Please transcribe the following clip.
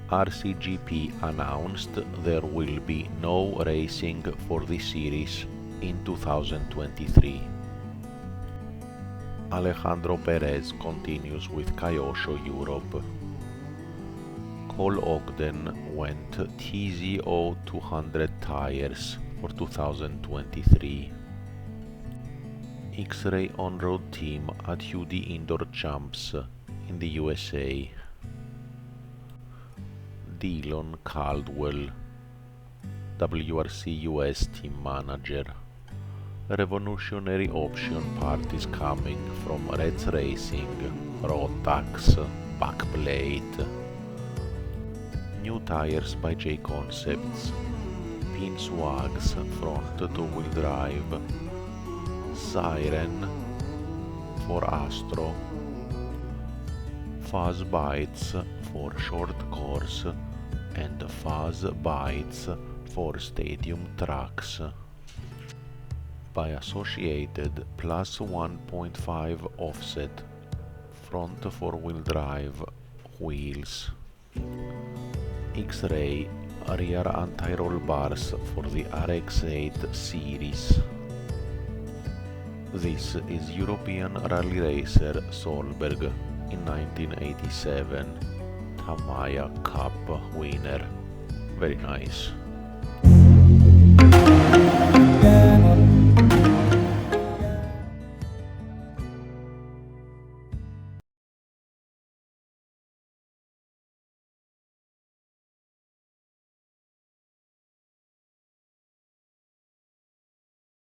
RCGP announced there will be no racing for this series in 2023. Alejandro Perez continues with Kyosho Europe. Cole Ogden went TZO 200 tires for 2023. X-Ray on-road team at UD Indoor Champs in the USA. Dylan Caldwell, WRC US team manager. Revolutionary option part is coming from Reds Racing, Rotax, backplate. New tires by JConcepts, pin swags front two-wheel drive, siren for Astro, fuzz bites for short course and fuzz bites for stadium tracks. By Associated plus 1.5 offset, front four-wheel drive wheels. X-Ray rear anti-roll bars for the RX-8 series. This is European rally racer Solberg in 1987, Tamiya Cup winner. Very nice.